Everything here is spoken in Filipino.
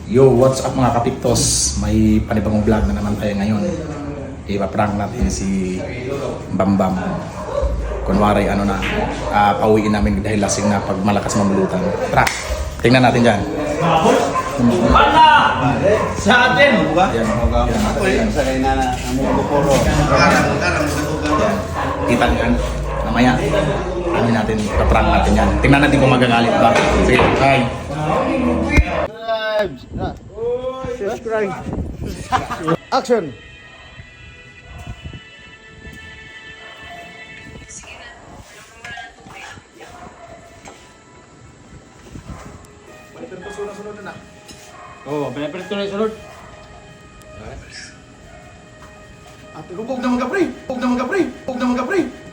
Yo, what's up mga kapiktos? May panibagong vlog na naman tayo ngayon. Ipa-prank natin si Bambam. Kunwari pauwiin namin dahil lasing na pag malakas mamulutan. Tara, tingnan natin dyan. Mana! Sa atin! Yan, kita niyan. Mamaya, natin, ipa-prank natin yan. Tingnan natin kung magagalit ba. Sige, bye. Subscribe. Action. Oh, pinapirito na sunod. Ate ko, huwag naman ka, pre. Huwag naman ka, pre. Huwag naman ka, pre.